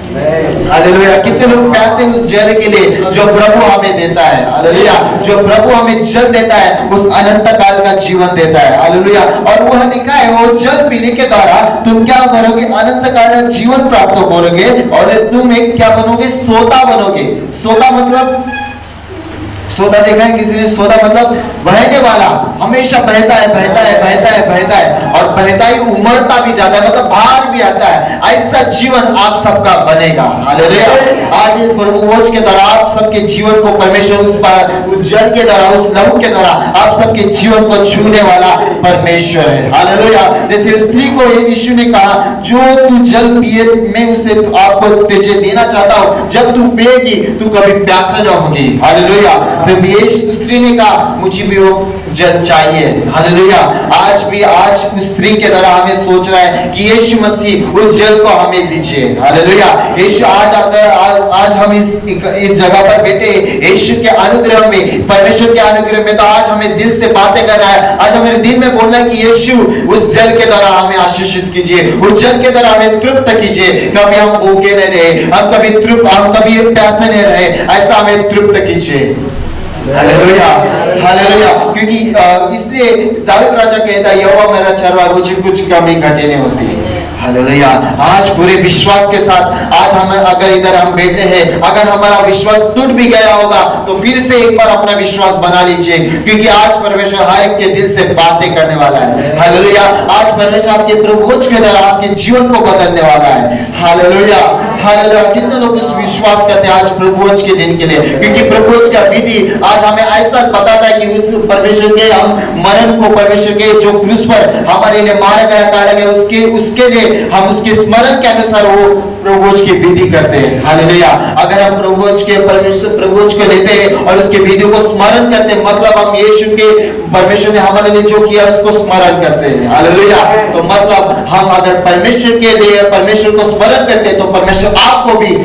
हालेलुया। कितने लोग प्यासे उस जल के लिए जो प्रभु हमें देता है। हालेलुया। जो प्रभु हमें जल देता है उस अनंत काल का जीवन देता है। हालेलुया। और वह लिखा है वो जल पीने के द्वारा तुम क्या करोगे, अनंत काल का जीवन प्राप्त करोगे और तुम एक क्या बनोगे, सोता बनोगे। सोता मतलब, सोदा देखा है किसी ने? सोदा मतलब बहने वाला, हमेशा बहता है बहता है बहता है बहता है और बहता ही उमड़ता भी जाता है, मतलब बाहर भी आता है। ऐसा जीवन आप सबका बनेगा। हालेलुया। आज प्रभु भोज के द्वारा आप सबके जीवन को परमेश्वर उस जल के द्वारा, उस लहू के द्वारा आप सबके जीवन को छूने वाला परमेश्वर है। हालेलुया। जैसे स्त्री को यीशु ने कहा, जो तू जल पिए मैं उसे आपको तुझे देना चाहता हूं, जब तू पिएगी तू कभी प्यासा न होगी। हालेलुया। फिर यीशु स्त्री ने कहा मुझे भी वो जल चाहिए। हालेलुया। आज भी आज उस स्त्री के द्वारा हमें सोच रहा है कि यीशु मसीह उस जल को हमें दीजिए। हालेलुया। यीशु आज अगर आज हम इस जगह पर बैठे यीशु के अनुग्रह में, परमेश्वर के अनुग्रह में, तो आज हमें दिल से बातें कर रहा है। आज हमें दिल में बोलना है कि यीशु उस जल के द्वारा हमें आशीषित कीजिए, उस जल के द्वारा हमें तृप्त कीजिए। कभी हम भूखे नहीं रहे, हम कभी प्यासे नहीं रहे, ऐसा हमें तृप्त कीजिए। हालेलुया। हालेलुया। क्योंकि इसलिए दाऊद राजा कहता है, यहोवा मेरा चरवाहा, मुझे कुछ कमी घटी नहीं होती। हालेलुया। आज पूरे विश्वास के साथ आज हम अगर इधर हम बैठे हैं, अगर हमारा विश्वास टूट भी गया होगा तो फिर से एक बार अपना विश्वास बना लीजिए, क्योंकि आज परमेश्वर हर एक के दिल से बातें करने वाला है। हालेलुया। आज परमेश्वर आपके प्रभुज के द्वारा आपके जीवन को बदलने वाला है। हालेलुया। हालेलुया। कितने लोग उस विश्वास करते हैं आज प्रभुज के दिन के लिए, क्योंकि प्रभुज का विधि आज हमें ऐसा बताता है कि उस परमेश्वर के हम मरण को, परमेश्वर के जो क्रूस पर हमारे लिए मारा गया, काटा गया, उसके लिए हम उसके स्मरण के अनुसार वो प्रभुज की विधि करते हैं। हालेलुया। अगर हम प्रभुज के परमेश्वर प्रभुज को लेते हैं और उसके विधि को स्मरण करते हैं, मतलब हम यीशु के परमेश्वर ने हमारे लिए जो किया उसको स्मरण करते हैं। हालेलुया। तो मतलब हम अगर परमेश्वर के लिए परमेश्वर को स्मरण करते हैं तो परमेश्वर आपको भी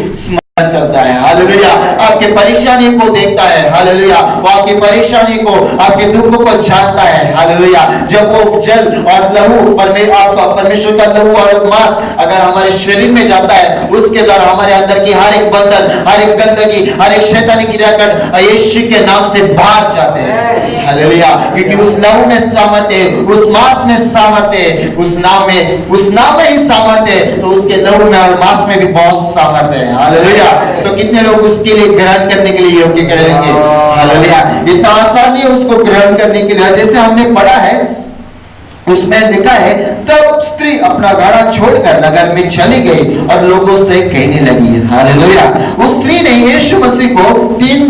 करता है। हालेलुया। आपके परेशानी को देखता है। हालेलुया। वो आपकी परेशानी को, आपके दुख को जानता है। हालेलुया। जब वो जल और लहू आपका परमेश्वर का लहू और मांस अगर हमारे शरीर में जाता है, उसके द्वारा हमारे अंदर की हर एक बंधन, हर एक गंदगी, हर एक शैतानी क्रियाकट यीशु के नाम से बाहर जाते हैं। हालेलुया। क्योंकि उस लहू में सामर्थ्य है, उस मांस में सामर्थ्य है, उस नाम में ही सामर्थ्य है, तो उसके लहू में और मांस में भी बहुत सामर्थ्य है। हालेलुया। तो कितने लोग उसके लिए ग्रहण करने के लिए योग्य करेंगे? हालेलुया। इतना आसान नहीं है उसको ग्रहण करने के लिए। जैसे हमने पढ़ा है उसमें लिखा है, तब स्त्री अपना गाड़ा छोड़कर नगर में चली गई और लोगों से कहने लगी। हालेलुया। उस स्त्री ने यीशु मसीह को तीन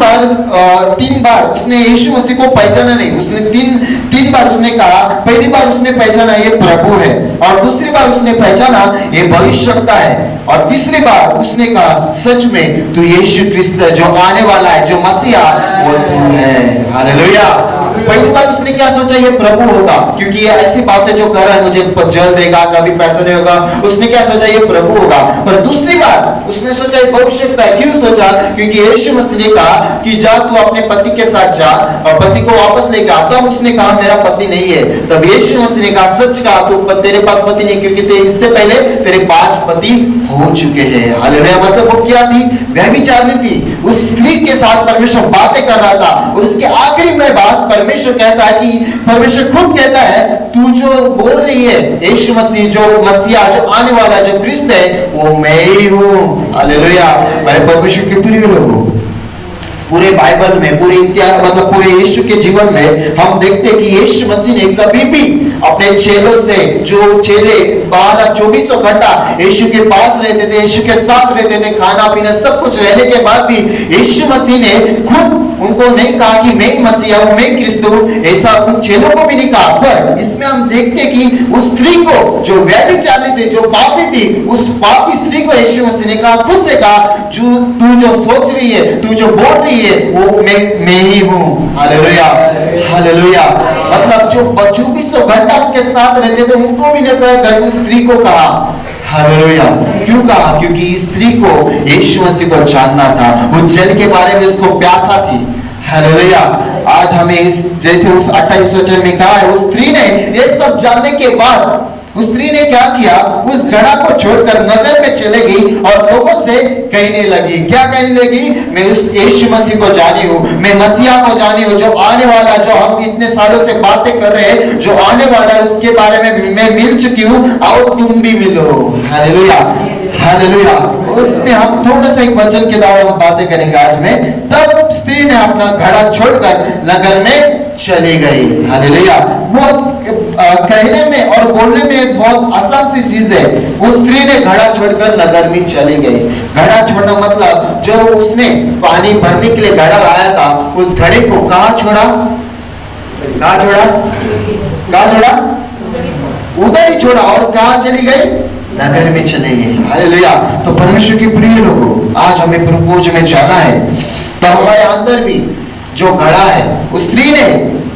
बार उसने यीशु मसीह को पहचाना नहीं। उसने तीन बार उसने कहा, पहली बार उसने पहचाना ये प्रभु है, और दूसरी बार उसने पहचाना ये भविष्यवक्ता है, और तीसरी बार उसने कहा सच में तू यीशु क्रिस्त है जो आने वाला है, जो मसीहा वो तू है। हालेलुया। पहली बार उसने क्या सोचा, ये प्रभु होगा, क्योंकि ये ऐसी बातें जो कर रहा है, मुझे जल देगा, कभी पैसा नहीं होगा, उसने क्या सोचा, ये प्रभु होगा। पर दूसरी बार उसने सोचा ये भविष्यवक्ता है। क्यों सोचा? क्योंकि यीशु मसीह ने कहा कि जा तू अपने पति के साथ जा और पति को वापस लेकर आ। तब उसने कहा मेरा पति नहीं है। तब यीशु मसीह ने कहा सच कहा, तू तेरे पास पति नहीं, क्योंकि इससे पहले तेरे 5 पति हो चुके हैं। हालेलुया। मतलब वो क्या थी? व्यभिचारिणी थी। उस स्त्री के साथ परमेश्वर बातें कर रहा था, और उसके आखिरी में बात परमेश्वर कहता है कि परमेश्वर खुद कहता है तू जो बोल रही है यीशु मसीह जो मसीहा जो आने वाला जो क्रिस्त है वो मैं ही हूँ। हालेलुया। मेरे परमेश्वर के प्रिय लोगों, पूरे बाइबल में, पूरे इतिहास मतलब पूरे यीशु के जीवन में हम देखते हैं कि यीशु मसीह ने कभी भी अपने चेलों से, जो चेले 12-24 घंटा यीशु के पास रहते थे, यीशु के साथ रहते थे, खाना पीना सब कुछ रहने के बाद भी यीशु मसीह ने खुद उनको नहीं कहा कि मैं मसीहा हूं, मैं क्रिस्त हूं, ऐसा उन चेलों को भी नहीं कहा। पर इसमें हम देखते हैं कि उस स्त्री को जो व्यभिचारिणी थी, जो पापी थी, उस पापी स्त्री को यीशु मसीह ने कहा, खुद से कहा तू जो सोच रही है, तू जो बोल रही है वो मैं ही हूँ। हालेलुया। हालेलुया। मतलब जो 24 घंटा उनके साथ रहते थे उनको भी नहीं कहा, उस स्त्री को कहा। हालेलुया। क्यों कहा? क्योंकि इस स्त्री को यीशु मसीह को जानना था, वो जल के बारे में उसको प्यासा थी। हालेलुया। आज हमें इस जैसे उस 28 वचन में कहा है, उस स्त्री ने ये सब जानने के बाद उस स्त्री ने क्या किया, उस घड़ा को छोड़कर नगर में चले गई और लोगों से कहने लगी, क्या कहने लगी, मैं उस यीशु मसीह को जानी हूँ, मैं मसीहा को जानी हूँ, जो आने वाला, जो हम इतने सालों से बातें कर रहे हैं, जो आने वाला है उसके बारे में मैं मिल चुकी हूँ, आओ तुम भी मिलो। Hallelujah, hallelujah. उसमें हम थोड़ा सा एक वचन के द्वारा हम बातें करेंगे आज में। तब स्त्री ने अपना घड़ा छोड़कर नगर में चली गई। हालेलुया। बहुत कहने में और बोलने में बहुत आसान सी चीज है। उस स्त्री ने घड़ा छोड़कर नगर में चली गई। घड़ा छोड़ना मतलब जो उसने पानी भरने के लिए घड़ा लाया था, उस घड़े को कहाँ छोड़ा, कहाँ छोड़ा, कहाँ छोड़ा, उधर ही छोड़ा और कहाँ चली गई, नगर में चले गए। हालेलुया। तो परमेश्वर के प्रिय लोगों, आज हमें प्रभु में जाना है, तो हमारे अंदर भी जो घड़ा है, उस स्त्री ने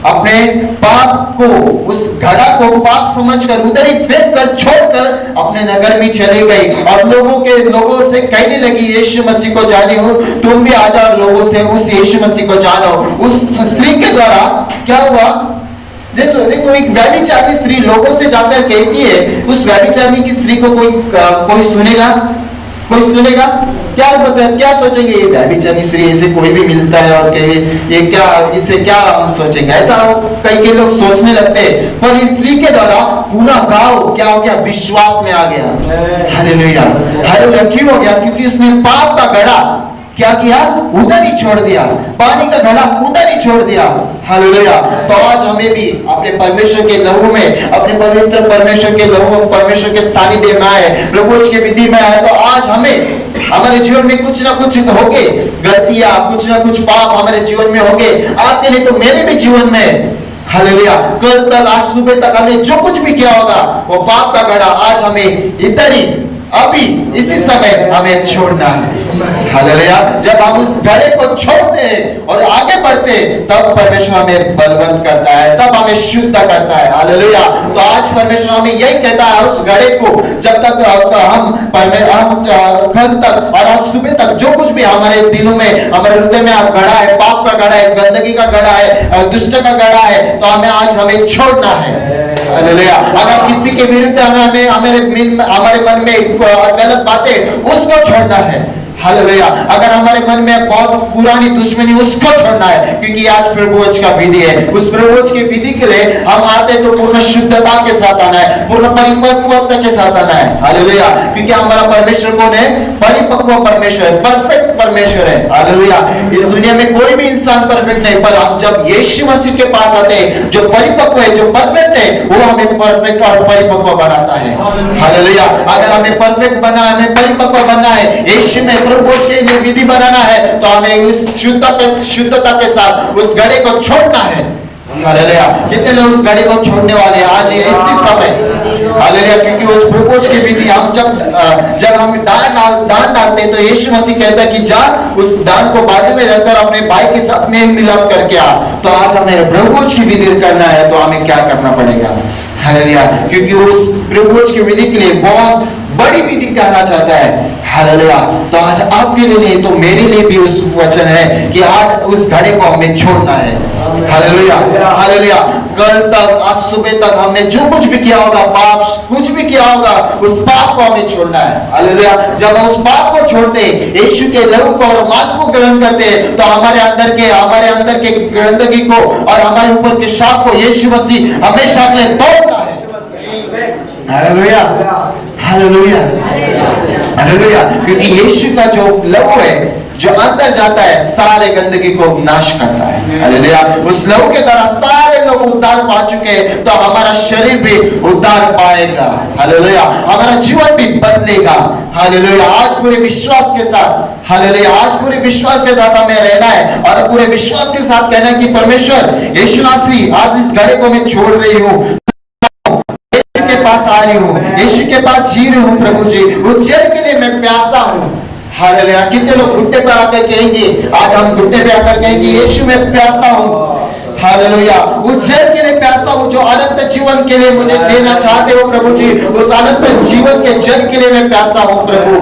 अपने पाप को, उस घड़ा को पाप समझकर उधर ही फेंक कर छोड़कर अपने नगर में चले गई और लोगों से कहने लगी, यीशु मसीह को जानी हो, तुम भी आ जाओ, लोगों से उस यीशु मसीह को जानो। उस स्त्री के द्वारा क्या हुआ, जैसे देखो एक व्यभिचारिणी स्त्री लोगों से जाकर कहती है, उस व्यभिचारिणी की स्त्री को कोई सुनेगा, कोई सुनेगा? क्या मतलब, क्या सोचेंगे, ये व्यभिचारिणी स्त्री, इसे कोई भी मिलता है और ये क्या, इससे क्या हम सोचेंगे, ऐसा कई लोग सोचने लगते हैं। पर इस स्त्री के द्वारा पूरा गांव क्या हो गया, विश्वास में आ गया। Hallelujah, hallelujah. क्यों हो गया? क्योंकि उसने पाप का घड़ा क्या किया, उधर ही छोड़ दिया, पानी का घड़ा उधर ही छोड़ दिया। हालेलुया। तो आज हमें भी अपने परमेश्वर के लहू में, अपने पवित्र परमेश्वर के लहू, परमेश्र के सानिध्य में आए, प्रभु की विधि में आए, तो आज हमें हमारे जीवन में कुछ ना कुछ होगे गलतियां, कुछ ना कुछ पाप हमारे जीवन में होंगे, आपके नहीं तो मेरे भी जीवन में। हालेलुया। कल तक, आज सुबह तक हमने जो कुछ भी किया होगा, वो पाप का घड़ा आज हमें इधर ही, अभी इसी समय हमें छोड़ना है। हालेलुया। जब हम उस घड़े को छोड़ते हैं और आगे बढ़ते, तब परमेश्वर हमें बलवंत करता है, तब हमें शुद्ध करता है। हालेलुया। तो आज परमेश्वर हमें यही कहता है, उस घड़े को जब तक हम कल तक और आज सुबह तक जो कुछ भी हमारे दिलों में, हमारे हृदय में घड़ा है, पाप का घड़ा है, गंदगी का घड़ा है, दुष्ट का घड़ा है, तो हमें छोड़ना है। हालेलुया। अगर किसी के विरुद्ध हमारे मन में गलत बातें, उसको छोड़ना है। हालेलुया। अगर हमारे मन में बहुत पुरानी दुश्मनी, उसको छोड़ना है, क्योंकि आज प्रभुवच का विधि है। उस प्रभुवच की विधि के लिए हम आते तो पूर्ण शुद्धता के साथ आना है, पूर्ण परिपक्वता के साथ आना है। हालेलुया। क्योंकि हमारा परमेश्वर कौन है? परिपक्व परमेश्वर, परफेक्ट परमेश्वर है। हालेलुया। इस दुनिया में कोई भी इंसान परफेक्ट नहीं, पर हम जब यीशु मसीह के पास आते हैं, जो परिपक्व है, जो परफेक्ट है, वो हमें परफेक्ट और परिपक्व बनाता है। हालेलुया। अगर हमें परफेक्ट बनना है, हमें परिपक्व बनना है, यीशु में प्रभु के लिए विधि बनाना है, तो हमें उस शुद्धता के साथ उस घड़े को छोड़ना है। हालेलुया। कितने लोग उस घड़े को छोड़ने वाले हैं आज इसी समय? हालेलुया। क्योंकि उस प्रभु की विधि, हम जब हम दान डालते हैं, तो यीशु मसीह कहता है कि जा उस दान को बाजू में रखकर अपने भाई के साथ मेल मिलाप करके आ। तो आज हमें प्रभु की विधि करना है, तो हमें क्या करना पड़ेगा? हालेलुया। क्योंकि उस प्रभु की विधि के लिए बहुत बड़ी विधि कहना चाहता है। हालेलुया। तो आज आपके लिए नहीं तो मेरे लिए भी उस वचन है कि आज उस घड़े को हमें छोड़ना है। Hallelujah, hallelujah. कल तक, आज सुबह तक हमने जो कुछ भी किया होगा, पाप कुछ भी किया होगा, उस पाप को हमें छोड़ना है। हालेलुया। जब हम उस पाप को छोड़ते, यीशु के लहू को और मांस को ग्रहण करते, तो हमारे अंदर के गंदगी को और हमारे ऊपर के शाप को यीशु मसीह हमेशा के लिए तोड़ता है। Hallelujah, hallelujah, hallelujah. क्योंकि यीशु का जो लहू है, जो अंदर जाता है, सारे गंदगी को नाश करता है। हालेलुया। उस लहू के द्वारा सारे लोग उद्धार पा चुके हैं, तो हमारा शरीर भी उद्धार पाएगा। हालेलुया। हमारा जीवन भी बदलेगा। हालेलुया। आज पूरे विश्वास के साथ, हालेलुया, आज पूरे विश्वास के साथ हमें रहना है और पूरे विश्वास के साथ कहना है कि परमेश्वर यीशु नासरी, आज इस घड़े को मैं छोड़ रही हूँ, के पास आ रही हूँ, यीशु के पास जी रही हूँ। प्रभु जी, उस जल के लिए मैं प्यासा हूँ। हालेलुया। कितने लोग घुटने पे आकर कहेंगे, आज हम घुटने पे आकर कहेंगे यीशु मैं प्यासा हूँ। हालेलुया। उस जल के लिए प्यासा हूँ जो अनंत जीवन के लिए मुझे देना चाहते हो प्रभु जी। उस अनंत जीवन के जल के लिए मैं प्यासा हूँ प्रभु।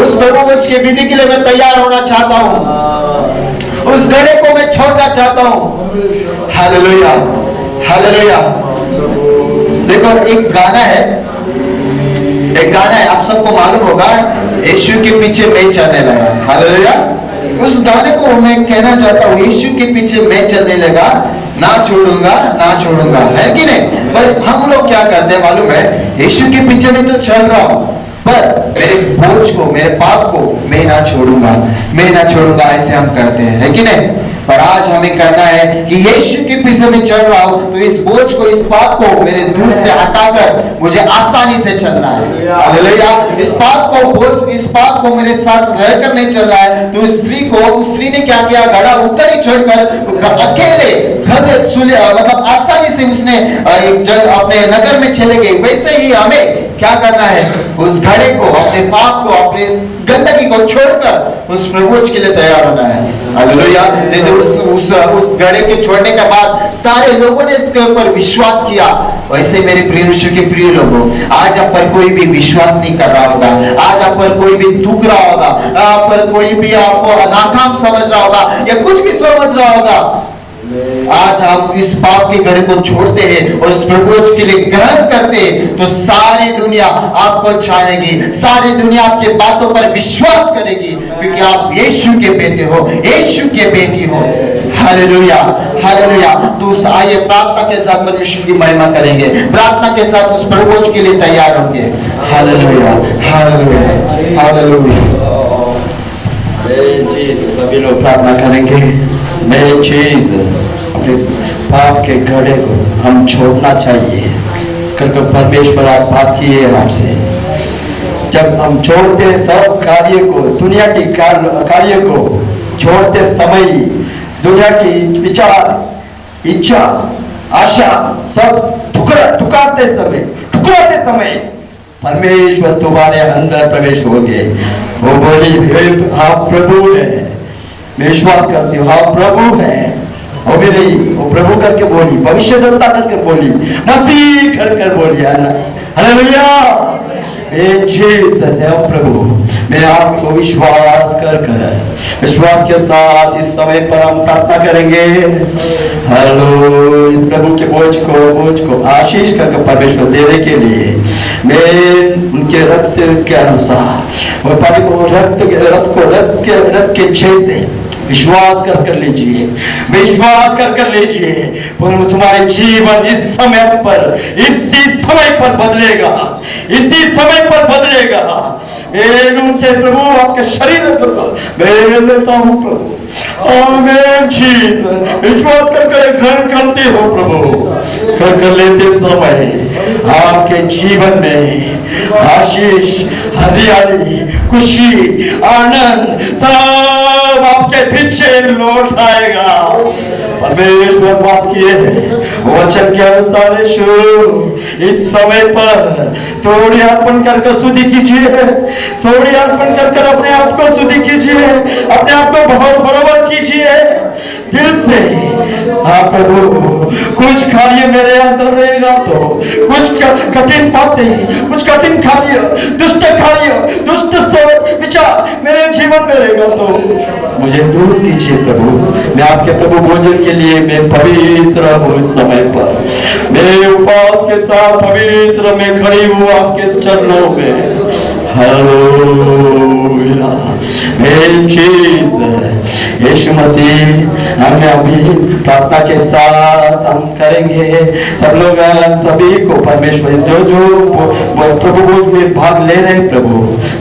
उस प्रभु के विधि के लिए मैं तैयार होना चाहता हूँ। उस घड़े को मैं छोड़ना चाहता हूँ। Hallelujah, hallelujah. देखो एक गाना है, आप सबको मालूम होगा, यीशु के पीछे मैं चलने लगा। हालेलुया। उस गाने को मैं कहना चाहता हूँ, यीशु के पीछे मैं चलने लगा, ना छोड़ूंगा ना छोड़ूंगा, है कि नहीं? पर हम लोग क्या करते हैं मालूम है, यीशु के पीछे मैं तो चल रहा हूँ, पर मेरे बोझ को, मेरे पाप को मैं ना छोड़ूंगा, ऐसे हम करते हैं, है कि नहीं? पर आज हमें करना है कि यीशु के पीछे मैं चल रहा हूं, तो इस बोझ को, इस पाप को मेरे दूर से हटाकर मुझे आसानी से चलना है। हालेलुया। इस पाप को मेरे साथ रहकर नहीं चल रहा है। तो उस स्त्री ने क्या किया, घड़ा ऊपर ही छोड़कर अकेले मतलब आसानी से उसने एक जगह अपने नगर में चले गई। वैसे ही हमें क्या करना है, उस घड़े को, अपने पाप को, अपने गंदगी को छोड़कर उस प्रभु के लिए तैयार होना है। हालेलुया। जैसे उस घड़े के छोड़ने के बाद सारे लोगों ने इसके ऊपर विश्वास किया, वैसे मेरे प्रिय विश्व के प्रिय लोगों, आज आप पर कोई भी विश्वास नहीं कर रहा होगा, आज आप पर कोई भी दुख रहा होगा, आप पर कोई भी आपको नाकाम समझ रहा होगा या कुछ भी समझ रहा होगा, आज आप इस पाप के घड़े को छोड़ते हैं और इस प्रभु के लिए ग्रहण करते हैं, तो सारी दुनिया आपको छानेगी, सारी दुनिया आपके बातों पर विश्वास करेगी, क्योंकि आप यीशु के बेटे हो, यीशु के बेटी हो। Hallelujah, hallelujah. तो आइए प्रार्थना के साथ परमेश्वर की महिमा करेंगे, प्रार्थना के साथ उस प्रभु के लिए तैयार होंगे। Hallelujah, hallelujah, hallelujah. सभी लोग प्रार्थना करेंगे। मैं चीज अपने पाप के घड़े को हम छोड़ना चाहिए करके परमेश्वर आप बात किए हमसे। जब हम छोड़ते सब कार्य को, दुनिया की कार्य को छोड़ते समय, दुनिया की विचार, इच्छा, आशा सब ठुकराते समय परमेश्वर तुम्हारे अंदर प्रवेश हो गए। वो बोली, आप प्रभु है, मैं विश्वास करती हूँ आप प्रभु है। वो भी नहीं, वो प्रभु करके बोली, भविष्यद्वक्ता करके बोली, मसीह कर बोली। हालेलुया। प्रभु, मैं आपको विश्वास विश्वास के साथ इस समय पर हम प्रार्थना करेंगे। हेलो, इस प्रभु के बोझ को आशीष करके परमेश्वर देने के लिए मैं उनके रक्त के अनुसार रक्त के जैसे विश्वास कर लीजिए, विश्वास कर लीजिए। तुम्हारे जीवन इस समय पर, इसी समय पर बदलेगा, इसी समय पर बदलेगा। उनके प्रभु आपके शरीर मैं लेता हूँ प्रभु। आमीन। जीसस, विश्वास कर ग्रहण करते हो प्रभु। कर लेते समय आपके जीवन में आशीष, हरियाली, खुशी, आनंद सब आपके पीछे लौट आएगा। परमेश्वर बात किए हैं वचन के अनुसार इस समय पर थोड़ी अर्पण कर स्तुति कीजिए, थोड़ी अर्पण कर अपने आप को स्तुति कीजिए, अपने आप को बहुत बराबर कीजिए दिल से। हाँ प्रभु, कुछ कार्य मेरे अंदर रहेगा तो, कुछ कठिन बातें, कुछ कठिन कार्य, दुष्ट सोच विचार मेरे जीवन में रहेगा तो मुझे दूर कीजिए प्रभु। मैं आपके प्रभु भोजन के लिए मैं पवित्र हूँ। इस समय पर मेरे उपवास के साथ पवित्र मैं खड़ी हूँ आपके चरणों में। हालेलुया। यीशु मसीह, हमें अभी प्रार्थना के साथ हम करेंगे। सब लोग, सभी को परमेश्वर जो प्रभु में भाग ले रहे प्रभु,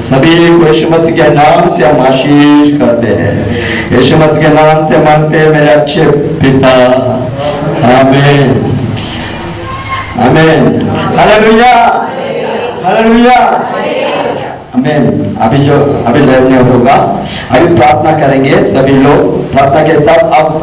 सभी को यीशु मसीह के नाम से हम आशीष करते हैं। यीशु मसीह के नाम से मांगते हैं मेरे अच्छे पिता। आमीन, आमीन। हालेलुया, हालेलुया, आमीन। अभी लड़ने होगा, अभी प्रार्थना करेंगे। सभी लोग प्रार्थना के साथ अब